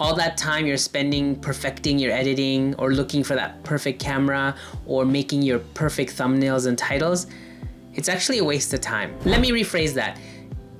All that time you're spending perfecting your editing or looking for that perfect camera or making your perfect thumbnails and titles, it's actually a waste of time. Let me rephrase that.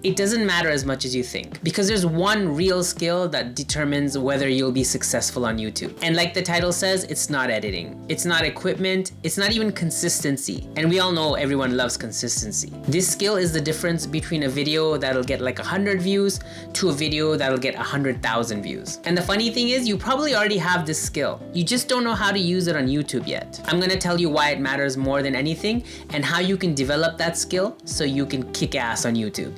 It doesn't matter as much as you think, because there's one real skill that determines whether you'll be successful on YouTube. And like the title says, it's not editing. It's not equipment. It's not even consistency. And we all know everyone loves consistency. This skill is the difference between a video that'll get like 100 views to a video that'll get 100,000 views. And the funny thing is, you probably already have this skill. You just don't know how to use it on YouTube yet. I'm gonna tell you why it matters more than anything and how you can develop that skill so you can kick ass on YouTube.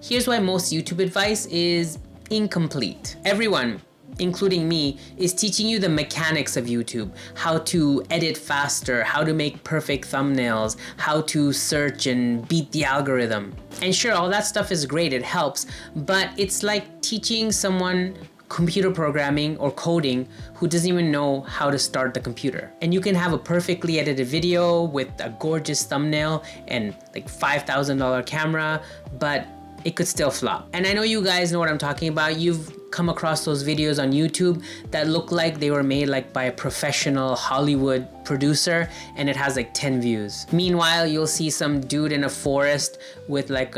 Here's why most YouTube advice is incomplete. Everyone, including me, is teaching you the mechanics of YouTube, how to edit faster, how to make perfect thumbnails, how to search and beat the algorithm. And sure, all that stuff is great, it helps, but it's like teaching someone computer programming or coding who doesn't even know how to start the computer. And you can have a perfectly edited video with a gorgeous thumbnail and like $5,000 camera, but it could still flop. And I know you guys know what I'm talking about. You've come across those videos on YouTube that look like they were made like by a professional Hollywood producer and it has like 10 views. Meanwhile, you'll see some dude in a forest with like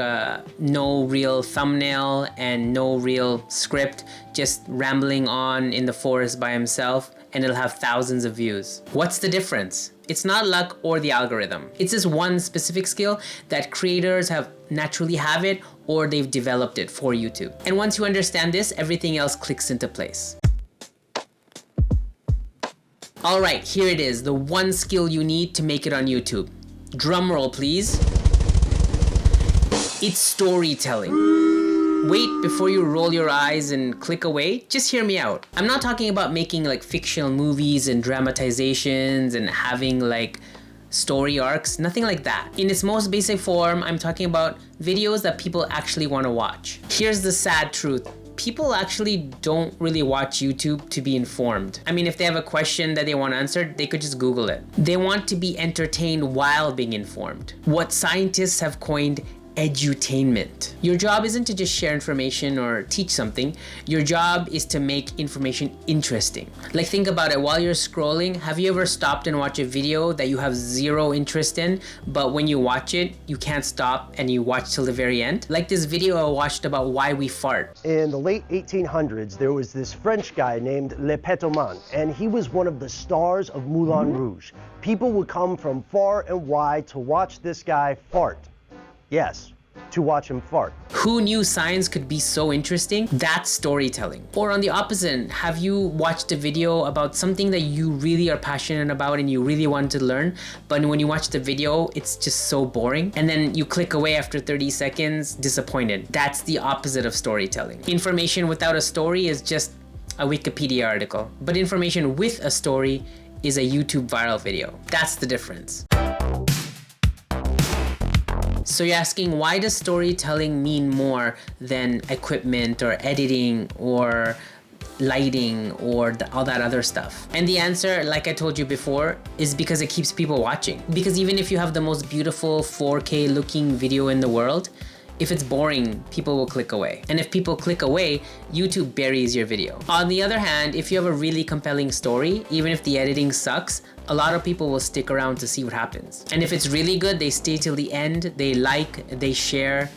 no real thumbnail and no real script, just rambling on in the forest by himself, and it'll have thousands of views. What's the difference? It's not luck or the algorithm. It's this one specific skill that creators have naturally have it or they've developed it for YouTube. And once you understand this, everything else clicks into place. All right, here it is, the one skill you need to make it on YouTube. Drum roll, please. It's storytelling. Wait before you roll your eyes and click away. Just hear me out. I'm not talking about making like fictional movies and dramatizations and having like story arcs, nothing like that. In its most basic form, I'm talking about videos that people actually want to watch. Here's the sad truth. People actually don't really watch YouTube to be informed. I mean, if they have a question that they want answered, they could just Google it. They want to be entertained while being informed. What scientists have coined edutainment. Your job isn't to just share information or teach something. Your job is to make information interesting. Like, think about it. While you're scrolling, have you ever stopped and watched a video that you have zero interest in, but when you watch it, you can't stop and you watch till the very end? Like this video I watched about why we fart. In the late 1800s, there was this French guy named Le Pétoman, and he was one of the stars of Moulin Rouge. People would come from far and wide to watch this guy fart. Yes, to watch him fart. Who knew science could be so interesting? That's storytelling. Or on the opposite, have you watched a video about something that you really are passionate about and you really want to learn, but when you watch the video, it's just so boring, and then you click away after 30 seconds, disappointed? That's the opposite of storytelling. Information without a story is just a Wikipedia article, but information with a story is a YouTube viral video. That's the difference. So you're asking, why does storytelling mean more than equipment or editing or lighting or all that other stuff? And the answer, like I told you before, is because it keeps people watching. Because even if you have the most beautiful 4K looking video in the world, if it's boring, people will click away. And if people click away, YouTube buries your video. On the other hand, if you have a really compelling story, even if the editing sucks, a lot of people will stick around to see what happens. And if it's really good, they stay till the end, they like, they share,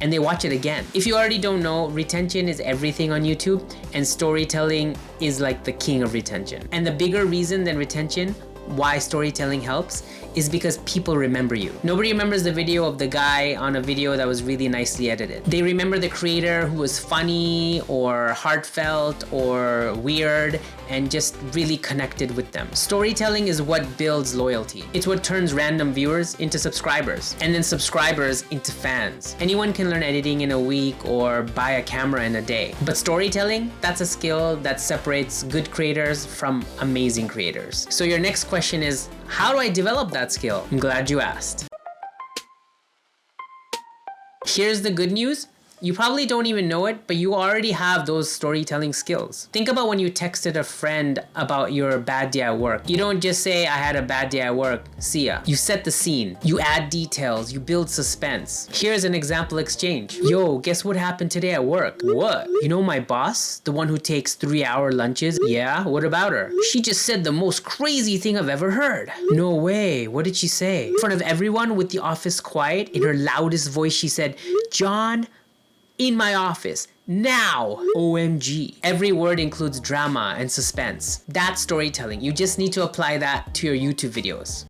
and they watch it again. If you already don't know, retention is everything on YouTube, and storytelling is like the king of retention. And the bigger reason than retention, why storytelling helps, is because people remember you. Nobody remembers the video of the guy on a video that was really nicely edited. They remember the creator who was funny or heartfelt or weird and just really connected with them. Storytelling is what builds loyalty. It's what turns random viewers into subscribers, and then subscribers into fans. Anyone can learn editing in a week or buy a camera in a day. But storytelling, that's a skill that separates good creators from amazing creators. So your next question is, how do I develop that skill? I'm glad you asked. Here's the good news. You probably don't even know it, but you already have those storytelling skills. Think about when you texted a friend about your bad day at work. You don't just say, I had a bad day at work, see ya. You set the scene, you add details, you build suspense. Here's an example exchange. Yo, guess what happened today at work? What? You know my boss? The one who takes 3-hour lunches? Yeah, what about her? She just said the most crazy thing I've ever heard. No way, what did she say? In front of everyone with the office quiet, in her loudest voice she said, John, in my office, now! OMG. Every word includes drama and suspense. That's storytelling. You just need to apply that to your YouTube videos.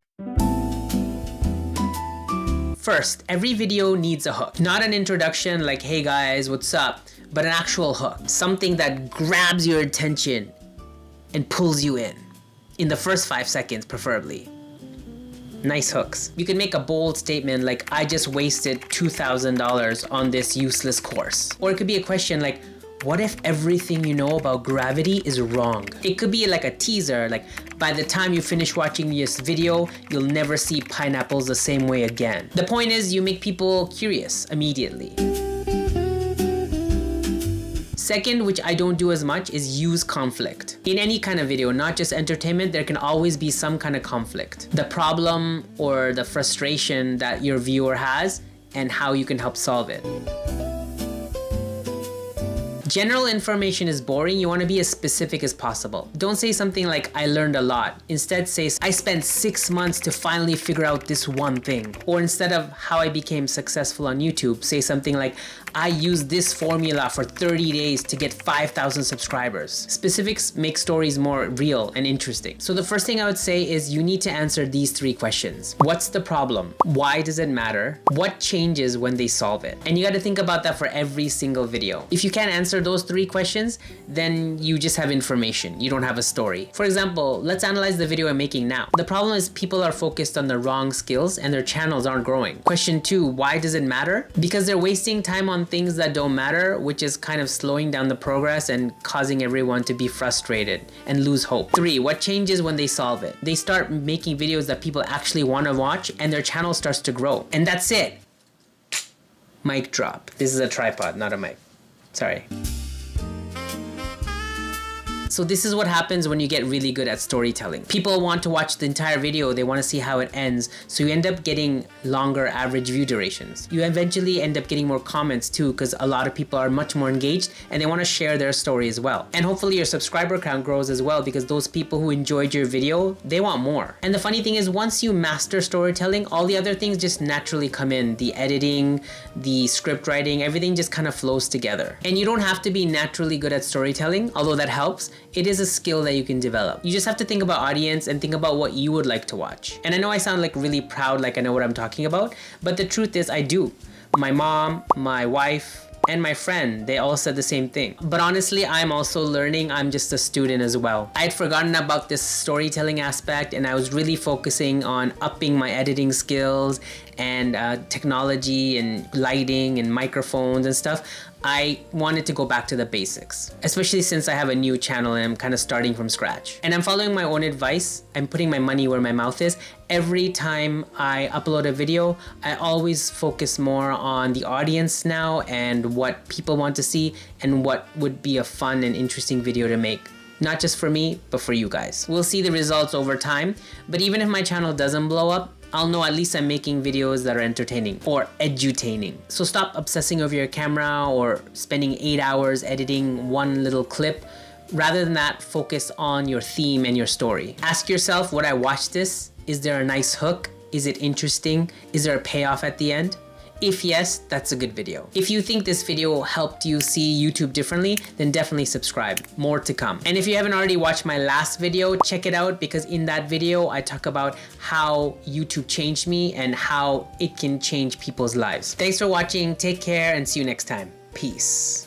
First, every video needs a hook. Not an introduction like, hey guys, what's up? But an actual hook. Something that grabs your attention and pulls you in the first 5 seconds, preferably. Nice hooks. You can make a bold statement like, I just wasted $2,000 on this useless course. Or it could be a question like, what if everything you know about gravity is wrong? It could be like a teaser, like, by the time you finish watching this video, you'll never see pineapples the same way again. The point is, you make people curious immediately. Second, which I don't do as much, is use conflict. In any kind of video, not just entertainment, there can always be some kind of conflict. The problem or the frustration that your viewer has and how you can help solve it. General information is boring. You want to be as specific as possible. Don't say something like, I learned a lot. Instead say, I spent 6 months to finally figure out this one thing. Or instead of how I became successful on YouTube, say something like, I used this formula for 30 days to get 5,000 subscribers. Specifics make stories more real and interesting. So the first thing I would say is you need to answer these 3 questions. What's the problem? Why does it matter? What changes when they solve it? And you got to think about that for every single video. If you can't answer those 3 questions, then you just have information. You don't have a story. For example, let's analyze the video I'm making now. The problem is people are focused on the wrong skills and their channels aren't growing. Question 2, why does it matter? Because they're wasting time on things that don't matter, which is kind of slowing down the progress and causing everyone to be frustrated and lose hope. 3, what changes when they solve it? They start making videos that people actually want to watch and their channel starts to grow. And that's it. Mic drop. This is a tripod, not a mic. Sorry. So this is what happens when you get really good at storytelling. People want to watch the entire video, they want to see how it ends, so you end up getting longer average view durations. You eventually end up getting more comments too, because a lot of people are much more engaged and they want to share their story as well. And hopefully your subscriber count grows as well, because those people who enjoyed your video, they want more. And the funny thing is, once you master storytelling, all the other things just naturally come in. The editing, the script writing, everything just kind of flows together. And you don't have to be naturally good at storytelling, although that helps. It is a skill that you can develop. You just have to think about audience and think about what you would like to watch. And I know I sound like really proud, like I know what I'm talking about, but the truth is I do. My mom, my wife, and my friend, they all said the same thing. But honestly, I'm also learning. I'm just a student as well. I had forgotten about this storytelling aspect and I was really focusing on upping my editing skills and technology and lighting and microphones and stuff. I wanted to go back to the basics, especially since I have a new channel and I'm kind of starting from scratch. And I'm following my own advice. I'm putting my money where my mouth is. Every time I upload a video, I always focus more on the audience now and what people want to see and what would be a fun and interesting video to make. Not just for me, but for you guys. We'll see the results over time, but even if my channel doesn't blow up, I'll know at least I'm making videos that are entertaining or edutaining. So stop obsessing over your camera or spending 8 hours editing one little clip. Rather than that, focus on your theme and your story. Ask yourself, would I watch this? Is there a nice hook? Is it interesting? Is there a payoff at the end? If yes, that's a good video. If you think this video helped you see YouTube differently, then definitely subscribe. More to come. And if you haven't already watched my last video, check it out, because in that video, I talk about how YouTube changed me and how it can change people's lives. Thanks for watching. Take care and see you next time. Peace.